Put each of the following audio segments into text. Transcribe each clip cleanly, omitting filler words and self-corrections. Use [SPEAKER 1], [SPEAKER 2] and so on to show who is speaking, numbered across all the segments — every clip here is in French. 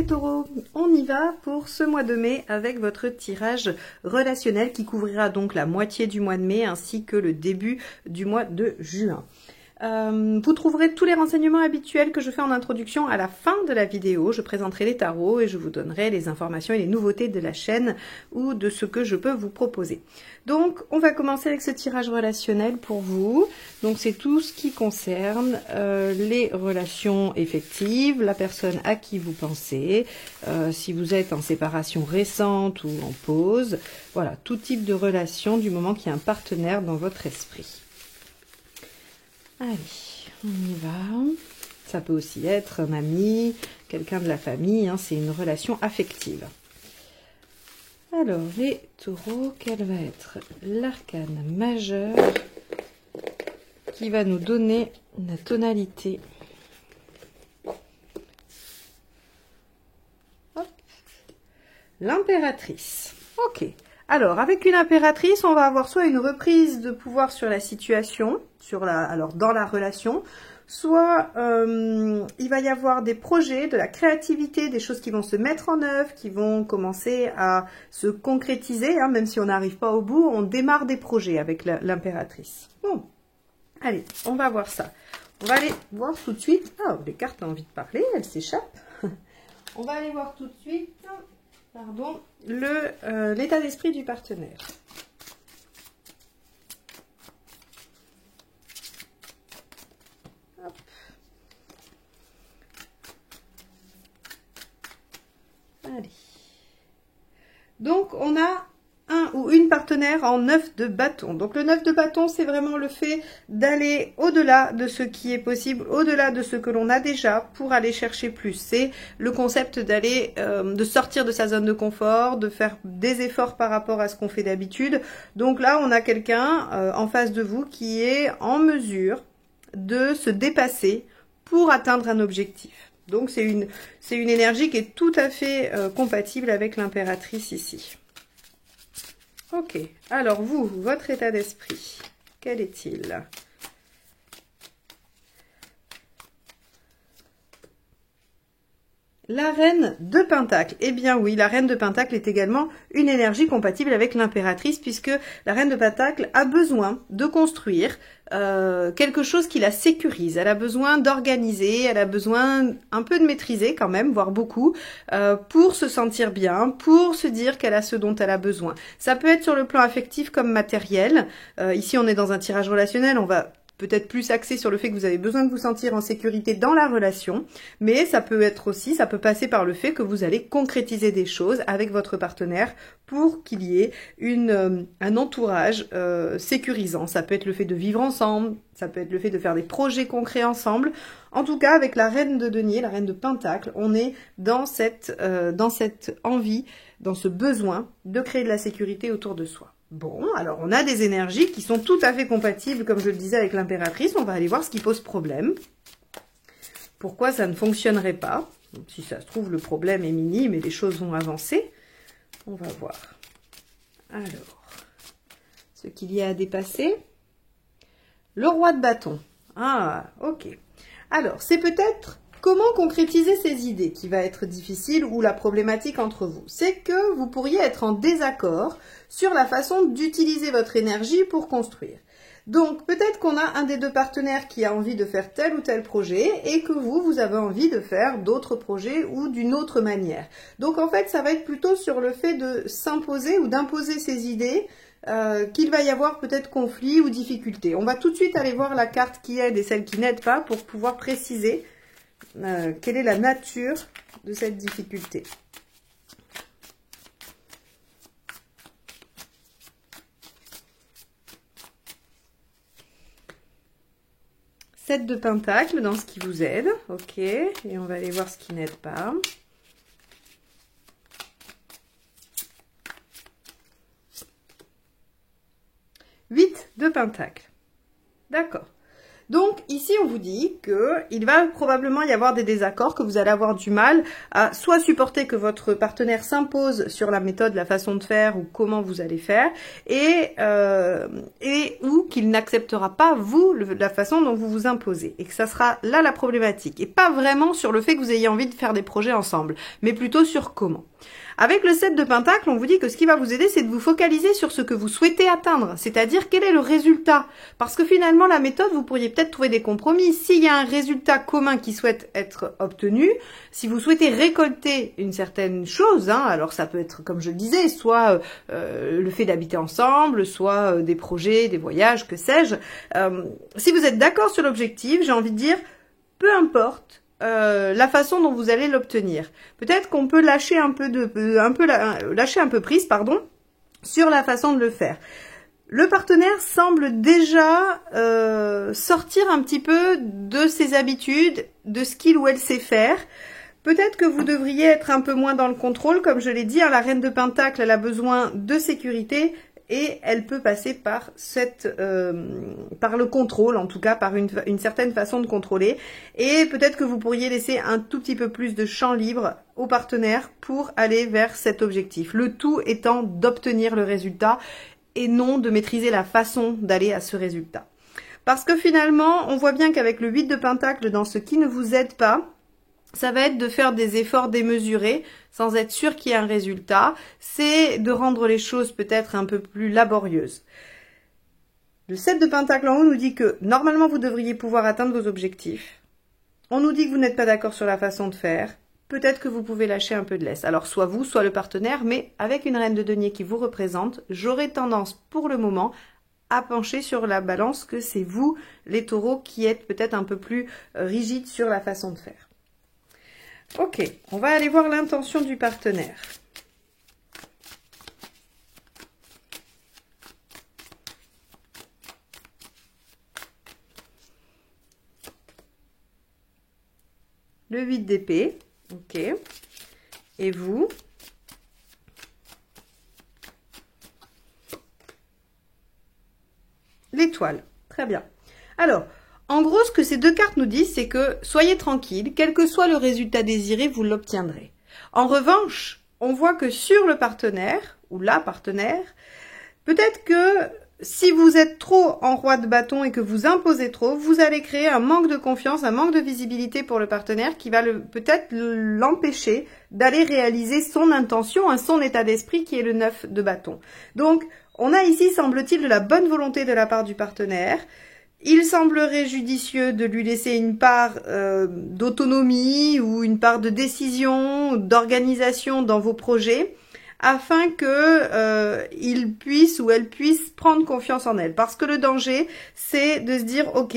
[SPEAKER 1] les taureaux, on y va pour ce mois de mai avec votre tirage relationnel qui couvrira donc la moitié du mois de mai ainsi que le début du mois de juin. Vous trouverez tous les renseignements habituels que je fais en introduction à la fin de la vidéo. Je présenterai les tarots et je vous donnerai les informations et les nouveautés de la chaîne ou de ce que je peux vous proposer. Donc, on va commencer avec ce tirage relationnel pour vous. Donc, c'est tout ce qui concerne les relations effectives, la personne à qui vous pensez, si vous êtes en séparation récente ou en pause. Voilà, tout type de relation du moment qu'il y a un partenaire dans votre esprit. Allez, on y va. Ça peut aussi être un ami, quelqu'un de la famille, hein, c'est une relation affective. Alors, les taureaux, quel va être l'arcane majeur qui va nous donner la tonalité? L'impératrice. Ok. Alors, avec une impératrice, on va avoir soit une reprise de pouvoir sur la situation, dans la relation, soit il va y avoir des projets, de la créativité, des choses qui vont se mettre en œuvre, qui vont commencer à se concrétiser, hein, même si on n'arrive pas au bout, on démarre des projets avec l'impératrice. Bon, allez, on va voir ça. On va aller voir tout de suite. Ah, les cartes ont envie de parler, elles s'échappent. On va aller voir tout de suite... Pardon, l'état d'esprit du partenaire. Hop. Allez. Donc, on a un ou une partenaire en 9 de bâton. Donc le 9 de bâton, c'est vraiment le fait d'aller au-delà de ce qui est possible, au-delà de ce que l'on a déjà pour aller chercher plus. C'est le concept d'aller, de sortir de sa zone de confort, de faire des efforts par rapport à ce qu'on fait d'habitude. Donc là, on a quelqu'un en face de vous qui est en mesure de se dépasser pour atteindre un objectif. Donc c'est une énergie qui est tout à fait compatible avec l'impératrice ici. Ok, alors vous, votre état d'esprit, quel est-il? La reine de Pentacle. Eh bien oui, la reine de Pentacle est également une énergie compatible avec l'impératrice puisque la reine de Pentacle a besoin de construire quelque chose qui la sécurise. Elle a besoin d'organiser, elle a besoin un peu de maîtriser quand même, voire beaucoup, pour se sentir bien, pour se dire qu'elle a ce dont elle a besoin. Ça peut être sur le plan affectif comme matériel. Ici, on est dans un tirage relationnel, on va peut-être plus axé sur le fait que vous avez besoin de vous sentir en sécurité dans la relation, mais ça peut être aussi, ça peut passer par le fait que vous allez concrétiser des choses avec votre partenaire pour qu'il y ait un entourage sécurisant. Ça peut être le fait de vivre ensemble, ça peut être le fait de faire des projets concrets ensemble. En tout cas, avec la reine de denier, la reine de Pentacle, on est dans cette envie, dans ce besoin de créer de la sécurité autour de soi. Bon, alors on a des énergies qui sont tout à fait compatibles, comme je le disais, avec l'impératrice. On va aller voir ce qui pose problème. Pourquoi ça ne fonctionnerait pas? Donc, si ça se trouve, le problème est minime et les choses vont avancer. On va voir. Alors, ce qu'il y a à dépasser. Le roi de bâton. Ah, ok. Alors, c'est peut-être... Comment concrétiser ces idées qui va être difficile ou la problématique entre vous? C'est que vous pourriez être en désaccord sur la façon d'utiliser votre énergie pour construire. Donc peut-être qu'on a un des deux partenaires qui a envie de faire tel ou tel projet et que vous avez envie de faire d'autres projets ou d'une autre manière. Donc en fait, ça va être plutôt sur le fait de s'imposer ou d'imposer ses idées qu'il va y avoir peut-être conflit ou difficulté. On va tout de suite aller voir la carte qui aide et celle qui n'aide pas pour pouvoir préciser quelle est la nature de cette difficulté. Sept de Pentacle dans ce qui vous aide. Ok, et on va aller voir ce qui n'aide pas. Huit de Pentacle. D'accord. Donc ici on vous dit que il va probablement y avoir des désaccords, que vous allez avoir du mal à soit supporter que votre partenaire s'impose sur la méthode, la façon de faire ou comment vous allez faire, et ou qu'il n'acceptera pas vous la façon dont vous vous imposez, et que ça sera là la problématique, et pas vraiment sur le fait que vous ayez envie de faire des projets ensemble, mais plutôt sur comment. Avec le 7 de Pentacle, on vous dit que ce qui va vous aider, c'est de vous focaliser sur ce que vous souhaitez atteindre, c'est-à-dire quel est le résultat. Parce que finalement, la méthode, vous pourriez peut-être trouver des compromis. S'il y a un résultat commun qui souhaite être obtenu, si vous souhaitez récolter une certaine chose, alors ça peut être, comme je le disais, soit le fait d'habiter ensemble, soit des projets, des voyages, que sais-je. Si vous êtes d'accord sur l'objectif, j'ai envie de dire, peu importe la façon dont vous allez l'obtenir. Peut-être qu'on peut lâcher lâcher un peu prise, pardon, sur la façon de le faire. Le partenaire semble déjà sortir un petit peu de ses habitudes, de ce qu'il ou elle sait faire. Peut-être que vous devriez être un peu moins dans le contrôle, comme je l'ai dit, la reine de Pentacle, elle a besoin de sécurité, et elle peut passer par par le contrôle, en tout cas par une certaine façon de contrôler. Et peut-être que vous pourriez laisser un tout petit peu plus de champ libre au partenaire pour aller vers cet objectif. Le tout étant d'obtenir le résultat et non de maîtriser la façon d'aller à ce résultat. Parce que finalement, on voit bien qu'avec le 8 de Pentacle, dans ce qui ne vous aide pas, ça va être de faire des efforts démesurés sans être sûr qu'il y ait un résultat. C'est de rendre les choses peut-être un peu plus laborieuses. Le 7 de Pentacle en haut nous dit que normalement vous devriez pouvoir atteindre vos objectifs. On nous dit que vous n'êtes pas d'accord sur la façon de faire. Peut-être que vous pouvez lâcher un peu de laisse. Alors soit vous, soit le partenaire, mais avec une reine de denier qui vous représente, j'aurais tendance pour le moment à pencher sur la balance que c'est vous, les taureaux, qui êtes peut-être un peu plus rigides sur la façon de faire. Ok, on va aller voir l'intention du partenaire. Le 8 d'épée, ok. Et vous? L'étoile, très bien. Alors, en gros, ce que ces deux cartes nous disent, c'est que soyez tranquille, quel que soit le résultat désiré, vous l'obtiendrez. En revanche, on voit que sur le partenaire, ou la partenaire, peut-être que si vous êtes trop en roi de bâton et que vous imposez trop, vous allez créer un manque de confiance, un manque de visibilité pour le partenaire qui va peut-être l'empêcher d'aller réaliser son intention, son état d'esprit qui est le 9 de bâton. Donc, on a ici, semble-t-il, de la bonne volonté de la part du partenaire. Il semblerait judicieux de lui laisser une part d'autonomie ou une part de décision, d'organisation dans vos projets, afin que il puisse ou elle puisse prendre confiance en elle. Parce que le danger, c'est de se dire, ok,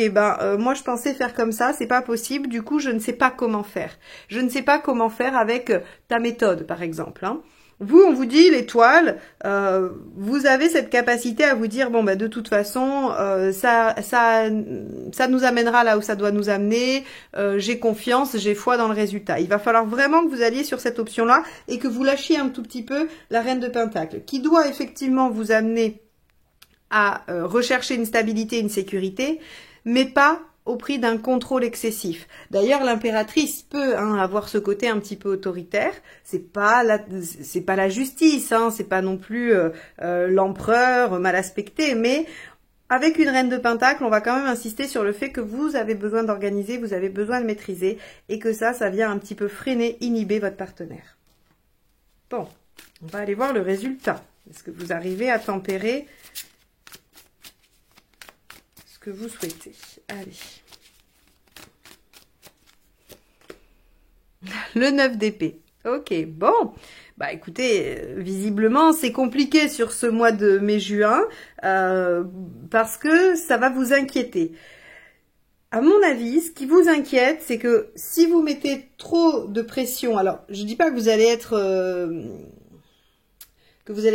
[SPEAKER 1] moi je pensais faire comme ça, c'est pas possible, du coup je ne sais pas comment faire. Je ne sais pas comment faire avec ta méthode, par exemple. Vous, on vous dit, l'étoile, vous avez cette capacité à vous dire, bon, de toute façon, ça nous amènera là où ça doit nous amener, j'ai confiance, j'ai foi dans le résultat. Il va falloir vraiment que vous alliez sur cette option-là et que vous lâchiez un tout petit peu la reine de Pentacle, qui doit effectivement vous amener à rechercher une stabilité, une sécurité, mais pas au prix d'un contrôle excessif. D'ailleurs, l'impératrice peut avoir ce côté un petit peu autoritaire. C'est pas la justice, c'est pas non plus l'empereur mal aspecté, mais avec une reine de Pentacle, on va quand même insister sur le fait que vous avez besoin d'organiser, vous avez besoin de maîtriser, et que ça vient un petit peu freiner, inhiber votre partenaire. Bon, on va aller voir le résultat. Est-ce que vous arrivez à tempérer que vous souhaitez? Allez. Le 9 d'épée. Ok, bon. Écoutez, visiblement, c'est compliqué sur ce mois de mai-juin parce que ça va vous inquiéter. À mon avis, ce qui vous inquiète, c'est que si vous mettez trop de pression, alors je dis pas que vous allez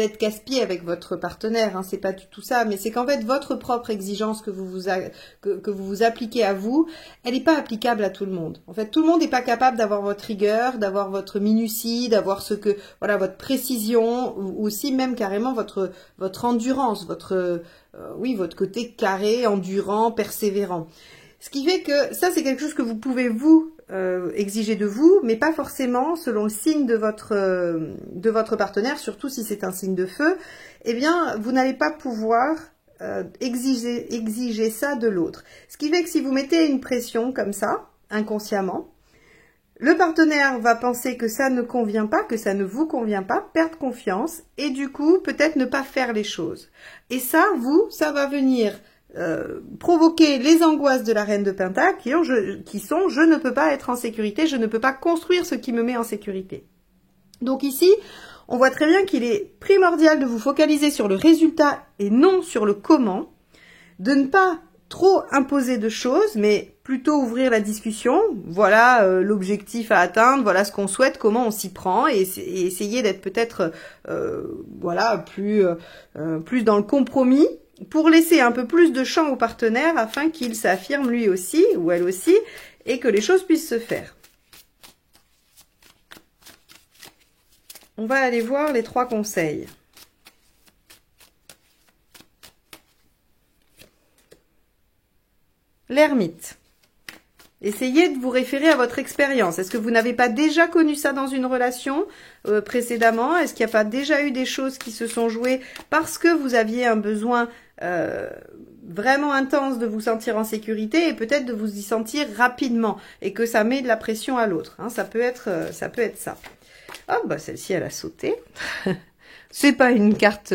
[SPEAKER 1] être casse-pied avec votre partenaire, c'est pas du tout ça, mais c'est qu'en fait votre propre exigence que vous vous appliquez à vous, elle n'est pas applicable à tout le monde. En fait, tout le monde n'est pas capable d'avoir votre rigueur, d'avoir votre minutie, d'avoir votre précision, ou aussi même carrément votre endurance, votre côté carré, endurant, persévérant. Ce qui fait que ça, c'est quelque chose que vous pouvez vous exiger de vous, mais pas forcément selon le signe de votre partenaire, surtout si c'est un signe de feu. Eh bien, vous n'allez pas pouvoir exiger ça de l'autre. Ce qui fait que si vous mettez une pression comme ça, inconsciemment, le partenaire va penser que ça ne convient pas, que ça ne vous convient pas, perdre confiance et du coup, peut-être ne pas faire les choses. Et ça, ça va venir provoquer les angoisses de la reine de Pentacle qui sont « je ne peux pas être en sécurité, je ne peux pas construire ce qui me met en sécurité ». Donc ici, on voit très bien qu'il est primordial de vous focaliser sur le résultat et non sur le comment, de ne pas trop imposer de choses, mais plutôt ouvrir la discussion. Voilà l'objectif à atteindre, voilà ce qu'on souhaite, comment on s'y prend, et essayer d'être peut-être voilà plus dans le compromis pour laisser un peu plus de champ au partenaire afin qu'il s'affirme lui aussi ou elle aussi et que les choses puissent se faire. On va aller voir les 3 conseils. L'ermite. Essayez de vous référer à votre expérience. Est-ce que vous n'avez pas déjà connu ça dans une relation précédemment? Est-ce qu'il n'y a pas déjà eu des choses qui se sont jouées parce que vous aviez un besoin vraiment intense de vous sentir en sécurité et peut-être de vous y sentir rapidement et que ça met de la pression à l'autre, hein, ça peut être ça. Oh, bah celle-ci, elle a sauté. C'est pas une carte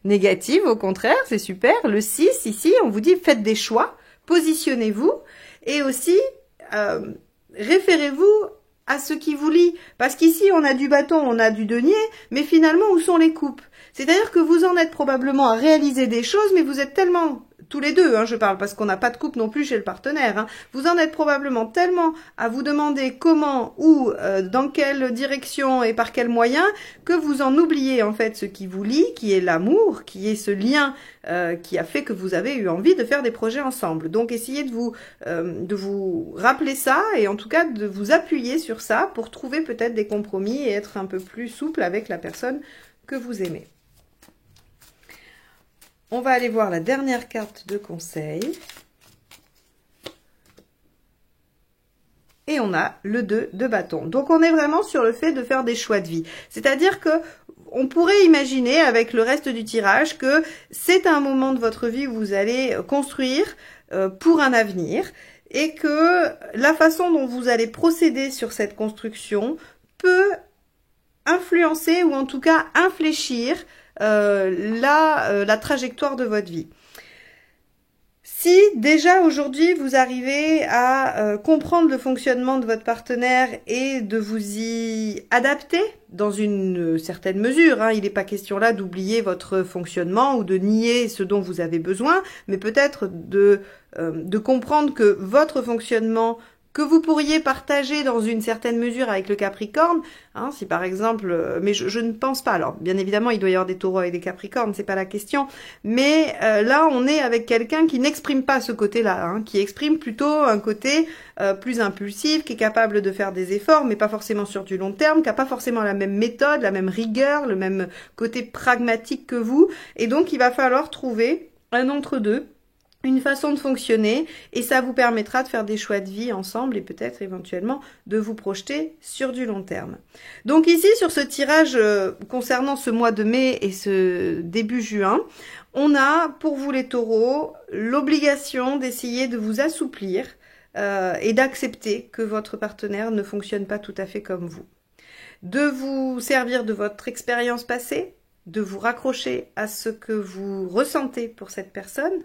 [SPEAKER 1] négative, au contraire, c'est super. Le 6, ici, on vous dit, faites des choix, positionnez-vous et aussi, référez-vous à ce qui vous lie. Parce qu'ici, on a du bâton, on a du denier, mais finalement, où sont les coupes? C'est-à-dire que vous en êtes probablement à réaliser des choses, mais vous êtes tellement, tous les deux, hein, je parle, parce qu'on n'a pas de coupe non plus chez le partenaire, hein, vous en êtes probablement tellement à vous demander comment, où, dans quelle direction et par quels moyens, que vous en oubliez en fait ce qui vous lie, qui est l'amour, qui est ce lien qui a fait que vous avez eu envie de faire des projets ensemble. Donc essayez de vous rappeler ça et en tout cas de vous appuyer sur ça pour trouver peut-être des compromis et être un peu plus souple avec la personne que vous aimez. On va aller voir la dernière carte de conseil. Et on a le 2 de bâton. Donc on est vraiment sur le fait de faire des choix de vie. C'est-à-dire que on pourrait imaginer avec le reste du tirage que c'est un moment de votre vie où vous allez construire pour un avenir et que la façon dont vous allez procéder sur cette construction peut influencer ou en tout cas infléchir la trajectoire de votre vie. Si déjà aujourd'hui vous arrivez à comprendre le fonctionnement de votre partenaire et de vous y adapter dans une certaine mesure, hein, il n'est pas question là d'oublier votre fonctionnement ou de nier ce dont vous avez besoin, mais peut-être de comprendre que votre fonctionnement que vous pourriez partager dans une certaine mesure avec le Capricorne, hein, si par exemple, mais je ne pense pas, alors bien évidemment il doit y avoir des taureaux et des Capricornes, c'est pas la question, mais là on est avec quelqu'un qui n'exprime pas ce côté-là, hein, qui exprime plutôt un côté plus impulsif, qui est capable de faire des efforts, mais pas forcément sur du long terme, qui n'a pas forcément la même méthode, la même rigueur, le même côté pragmatique que vous, et donc il va falloir trouver un entre-deux, une façon de fonctionner et ça vous permettra de faire des choix de vie ensemble et peut-être éventuellement de vous projeter sur du long terme. Donc ici sur ce tirage concernant ce mois de mai et ce début juin, on a pour vous les taureaux l'obligation d'essayer de vous assouplir et d'accepter que votre partenaire ne fonctionne pas tout à fait comme vous. De vous servir de votre expérience passée, de vous raccrocher à ce que vous ressentez pour cette personne,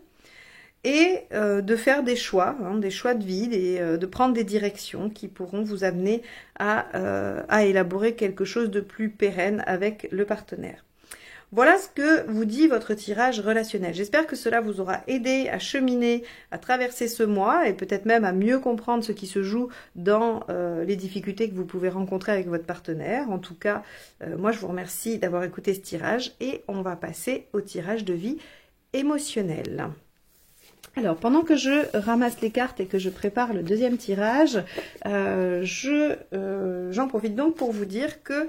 [SPEAKER 1] et de faire des choix de vie, de prendre des directions qui pourront vous amener à élaborer quelque chose de plus pérenne avec le partenaire. Voilà ce que vous dit votre tirage relationnel. J'espère que cela vous aura aidé à cheminer, à traverser ce mois et peut-être même à mieux comprendre ce qui se joue dans les difficultés que vous pouvez rencontrer avec votre partenaire. En tout cas, moi je vous remercie d'avoir écouté ce tirage et on va passer au tirage de vie émotionnel. Alors, pendant que je ramasse les cartes et que je prépare le deuxième tirage, j'en profite donc pour vous dire que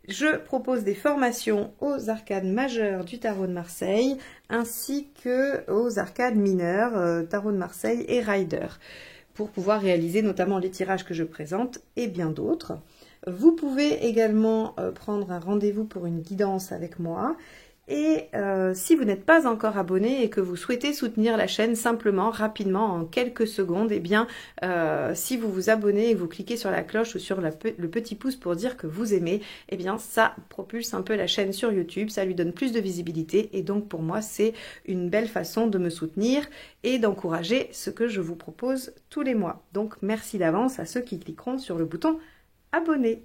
[SPEAKER 1] je propose des formations aux arcades majeures du tarot de Marseille ainsi que aux arcades mineures, tarot de Marseille et Rider, pour pouvoir réaliser notamment les tirages que je présente et bien d'autres. Vous pouvez également prendre un rendez-vous pour une guidance avec moi. Et si vous n'êtes pas encore abonné et que vous souhaitez soutenir la chaîne simplement, rapidement, en quelques secondes, eh bien, si vous vous abonnez et vous cliquez sur la cloche ou sur le petit pouce pour dire que vous aimez, eh bien, ça propulse un peu la chaîne sur YouTube, ça lui donne plus de visibilité et donc pour moi, c'est une belle façon de me soutenir et d'encourager ce que je vous propose tous les mois. Donc, merci d'avance à ceux qui cliqueront sur le bouton abonner.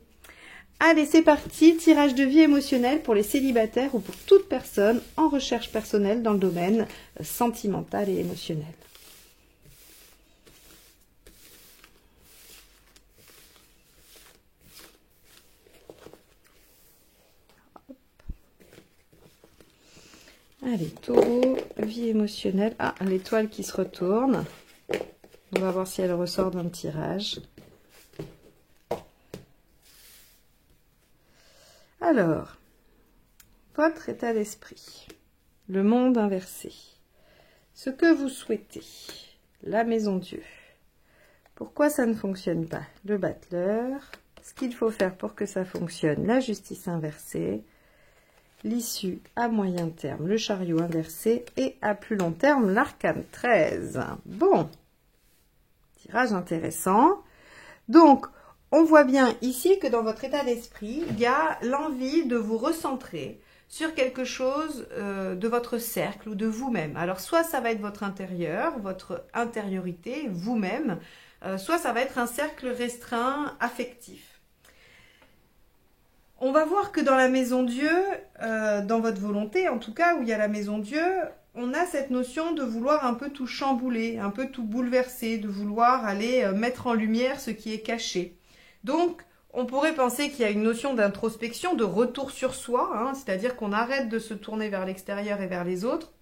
[SPEAKER 1] Allez, c'est parti, tirage de vie émotionnelle pour les célibataires ou pour toute personne en recherche personnelle dans le domaine sentimental et émotionnel. Allez, taureau, vie émotionnelle. Ah, l'étoile qui se retourne. On va voir si elle ressort d'un tirage. Alors, votre état d'esprit, le monde inversé, ce que vous souhaitez, la maison Dieu, pourquoi ça ne fonctionne pas, le battleur, ce qu'il faut faire pour que ça fonctionne, la justice inversée, l'issue à moyen terme, le chariot inversé et à plus long terme, l'arcane 13. Bon, tirage intéressant. Donc, on voit bien ici que dans votre état d'esprit, il y a l'envie de vous recentrer sur quelque chose de votre cercle ou de vous-même. Alors, soit ça va être votre intérieur, votre intériorité, vous-même, soit ça va être un cercle restreint, affectif. On va voir que dans la maison Dieu, dans votre volonté, en tout cas, où il y a la maison Dieu, on a cette notion de vouloir un peu tout chambouler, un peu tout bouleverser, de vouloir aller mettre en lumière ce qui est caché. Donc, on pourrait penser qu'il y a une notion d'introspection, de retour sur soi, hein, c'est-à-dire qu'on arrête de se tourner vers l'extérieur et vers les autres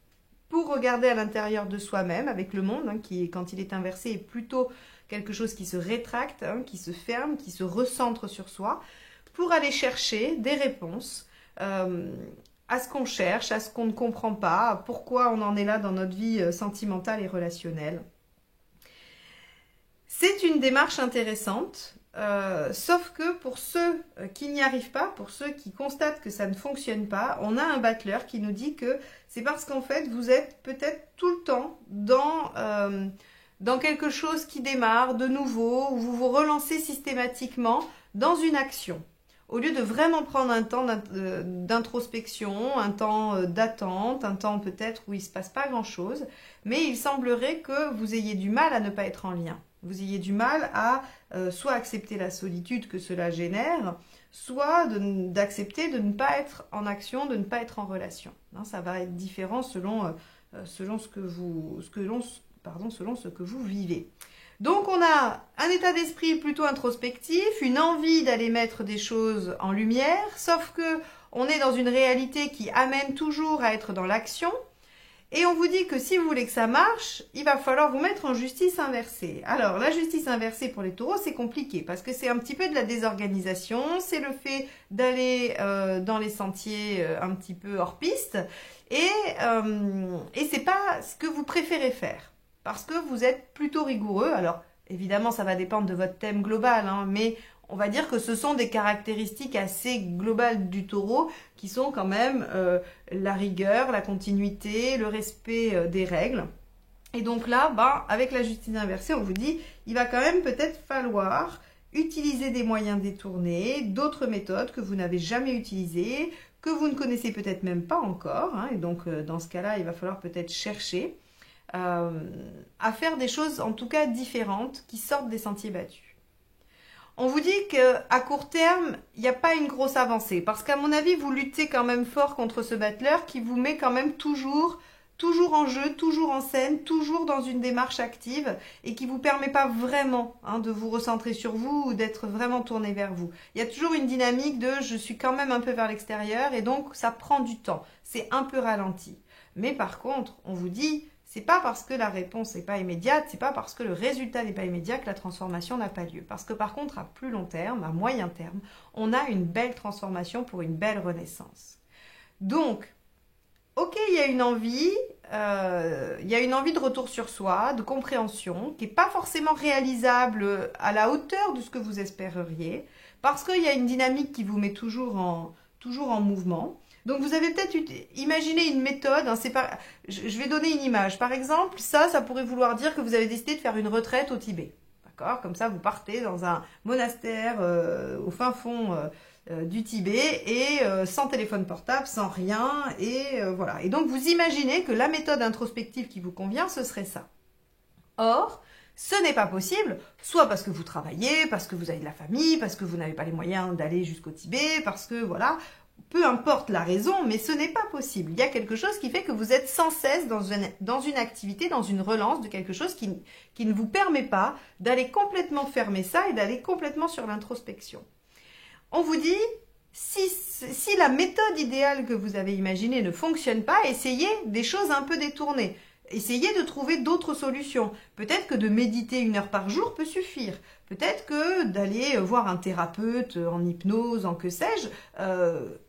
[SPEAKER 1] pour regarder à l'intérieur de soi-même, avec le monde, hein, qui, quand il est inversé, est plutôt quelque chose qui se rétracte, hein, qui se ferme, qui se recentre sur soi, pour aller chercher des réponses à ce qu'on cherche, à ce qu'on ne comprend pas, pourquoi on en est là dans notre vie sentimentale et relationnelle. C'est une démarche intéressante. Sauf que pour ceux qui n'y arrivent pas, pour ceux qui constatent que ça ne fonctionne pas, on a un battleur qui nous dit que c'est parce qu'en fait vous êtes peut-être tout le temps dans quelque chose qui démarre de nouveau, où vous vous relancez systématiquement dans une action. Au lieu de vraiment prendre un temps d'introspection, un temps d'attente, un temps peut-être où il ne se passe pas grand-chose, mais il semblerait que vous ayez du mal à ne pas être en lien. Vous ayez du mal à soit accepter la solitude que cela génère, soit d'accepter de ne pas être en action, de ne pas être en relation. Hein, ça va être différent selon ce que vous vivez. Donc on a un état d'esprit plutôt introspectif, une envie d'aller mettre des choses en lumière, sauf que on est dans une réalité qui amène toujours à être dans l'action. Et on vous dit que si vous voulez que ça marche, il va falloir vous mettre en justice inversée. Alors, la justice inversée pour les taureaux, c'est compliqué parce que c'est un petit peu de la désorganisation, c'est le fait d'aller dans les sentiers un petit peu hors piste et c'est pas ce que vous préférez faire parce que vous êtes plutôt rigoureux. Alors, évidemment, ça va dépendre de votre thème global, hein, mais on va dire que ce sont des caractéristiques assez globales du taureau qui sont quand même la rigueur, la continuité, le respect des règles. Et donc là, avec la justice inversée, on vous dit il va quand même peut-être falloir utiliser des moyens détournés, d'autres méthodes que vous n'avez jamais utilisées, que vous ne connaissez peut-être même pas encore. Hein, et donc, dans ce cas-là, il va falloir peut-être chercher à faire des choses en tout cas différentes qui sortent des sentiers battus. On vous dit qu'à court terme, il n'y a pas une grosse avancée. Parce qu'à mon avis, vous luttez quand même fort contre ce battleur qui vous met quand même toujours en jeu, toujours en scène, toujours dans une démarche active et qui ne vous permet pas vraiment de vous recentrer sur vous ou d'être vraiment tourné vers vous. Il y a toujours une dynamique de « je suis quand même un peu vers l'extérieur » et donc ça prend du temps. C'est un peu ralenti. Mais par contre, on vous dit c'est pas parce que la réponse n'est pas immédiate, c'est pas parce que le résultat n'est pas immédiat que la transformation n'a pas lieu. Parce que par contre, à plus long terme, à moyen terme, on a une belle transformation pour une belle renaissance. Donc, ok, il y a une envie de retour sur soi, de compréhension, qui n'est pas forcément réalisable à la hauteur de ce que vous espéreriez, parce qu'il y a une dynamique qui vous met toujours en mouvement. Donc vous avez peut-être imaginé une méthode, hein, je vais donner une image. Par exemple, ça pourrait vouloir dire que vous avez décidé de faire une retraite au Tibet. D'accord? Comme ça, vous partez dans un monastère au fin fond du Tibet et sans téléphone portable, sans rien. Et voilà. Et donc vous imaginez que la méthode introspective qui vous convient, ce serait ça. Or, ce n'est pas possible, soit parce que vous travaillez, parce que vous avez de la famille, parce que vous n'avez pas les moyens d'aller jusqu'au Tibet, parce que voilà... Peu importe la raison, mais ce n'est pas possible. Il y a quelque chose qui fait que vous êtes sans cesse dans une activité, dans une relance de quelque chose qui ne vous permet pas d'aller complètement fermer ça et d'aller complètement sur l'introspection. On vous dit, si la méthode idéale que vous avez imaginée ne fonctionne pas, essayez des choses un peu détournées. Essayez de trouver d'autres solutions. Peut-être que de méditer 1 heure par jour peut suffire. Peut-être que d'aller voir un thérapeute en hypnose, en que sais-je,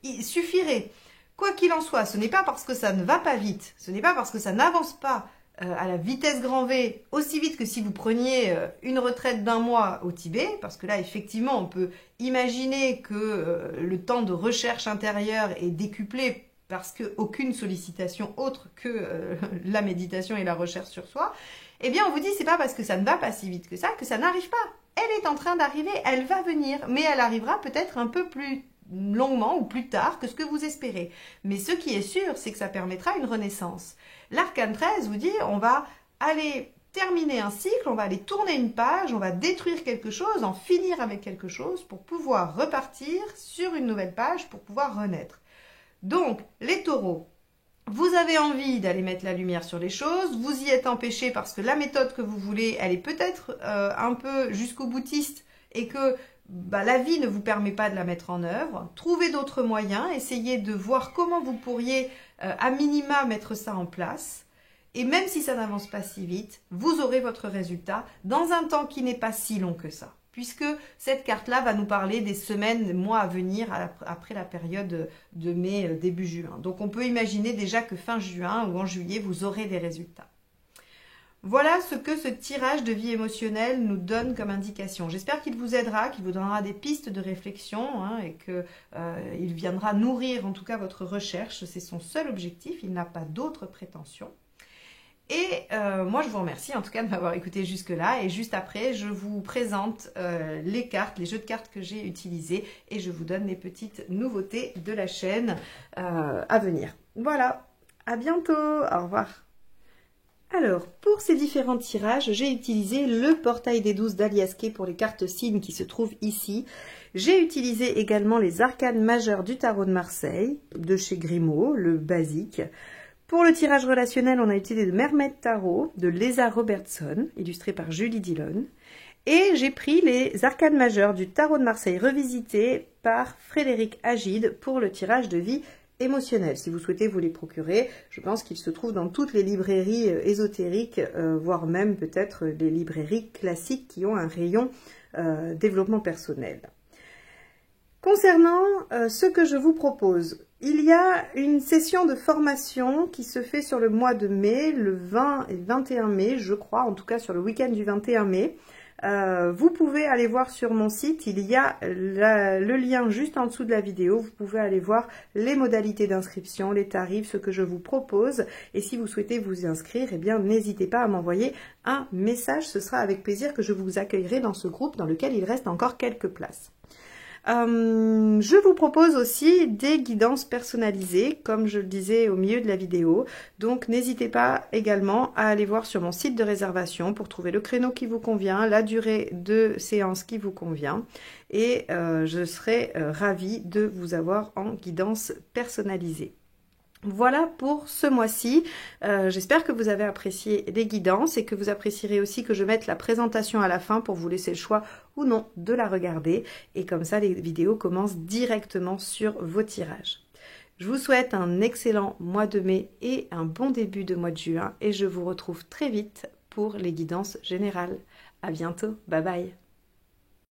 [SPEAKER 1] il suffirait. Quoi qu'il en soit, ce n'est pas parce que ça ne va pas vite, ce n'est pas parce que ça n'avance pas à la vitesse grand V, aussi vite que si vous preniez une retraite d'1 mois au Tibet, parce que là, effectivement, on peut imaginer que le temps de recherche intérieure est décuplé parce qu'aucune sollicitation autre que la méditation et la recherche sur soi, eh bien on vous dit c'est pas parce que ça ne va pas si vite que ça n'arrive pas. Elle est en train d'arriver, elle va venir, mais elle arrivera peut-être un peu plus longuement ou plus tard que ce que vous espérez. Mais ce qui est sûr, c'est que ça permettra une renaissance. L'arcane 13 vous dit on va aller terminer un cycle, on va aller tourner une page, on va détruire quelque chose, en finir avec quelque chose pour pouvoir repartir sur une nouvelle page, pour pouvoir renaître. Donc, les taureaux, vous avez envie d'aller mettre la lumière sur les choses, vous y êtes empêché parce que la méthode que vous voulez, elle est peut-être un peu jusqu'au boutiste et que la vie ne vous permet pas de la mettre en œuvre. Trouvez d'autres moyens, essayez de voir comment vous pourriez à minima mettre ça en place. Et même si ça n'avance pas si vite, vous aurez votre résultat dans un temps qui n'est pas si long que ça. Puisque cette carte-là va nous parler des semaines, des mois à venir après la période de mai, début juin. Donc on peut imaginer déjà que fin juin ou en juillet, vous aurez des résultats. Voilà ce que ce tirage de vie émotionnelle nous donne comme indication. J'espère qu'il vous aidera, qu'il vous donnera des pistes de réflexion et qu'il viendra nourrir en tout cas votre recherche. C'est son seul objectif, il n'a pas d'autres prétentions. Et moi, je vous remercie en tout cas de m'avoir écouté jusque-là. Et juste après, je vous présente les cartes, les jeux de cartes que j'ai utilisés. Et je vous donne les petites nouveautés de la chaîne à venir. Voilà, à bientôt, au revoir. Alors, pour ces différents tirages, j'ai utilisé le portail des 12 d'Alias Kay pour les cartes signes qui se trouvent ici. J'ai utilisé également les arcanes majeures du tarot de Marseille, de chez Grimaud, le basique. Pour le tirage relationnel, on a utilisé le Mermaid Tarot de Lisa Robertson, illustré par Julie Dillon. Et j'ai pris les arcanes majeures du tarot de Marseille revisité par Frédéric Agide pour le tirage de vie émotionnelle. Si vous souhaitez vous les procurer, je pense qu'ils se trouvent dans toutes les librairies ésotériques, voire même peut-être les librairies classiques qui ont un rayon développement personnel. Concernant ce que je vous propose, il y a une session de formation qui se fait sur le mois de mai, le 20 et 21 mai, je crois, en tout cas sur le week-end du 21 mai. Vous pouvez aller voir sur mon site, il y a le lien juste en dessous de la vidéo. Vous pouvez aller voir les modalités d'inscription, les tarifs, ce que je vous propose. Et si vous souhaitez vous y inscrire, eh bien n'hésitez pas à m'envoyer un message. Ce sera avec plaisir que je vous accueillerai dans ce groupe dans lequel il reste encore quelques places. Je vous propose aussi des guidances personnalisées, comme je le disais au milieu de la vidéo. Donc n'hésitez pas également à aller voir sur mon site de réservation pour trouver le créneau qui vous convient, la durée de séance qui vous convient. Et je serai ravie de vous avoir en guidance personnalisée. Voilà pour ce mois-ci. J'espère que vous avez apprécié les guidances et que vous apprécierez aussi que je mette la présentation à la fin pour vous laisser le choix ou non de la regarder. Et comme ça, les vidéos commencent directement sur vos tirages. Je vous souhaite un excellent mois de mai et un bon début de mois de juin et je vous retrouve très vite pour les guidances générales. À bientôt, bye bye.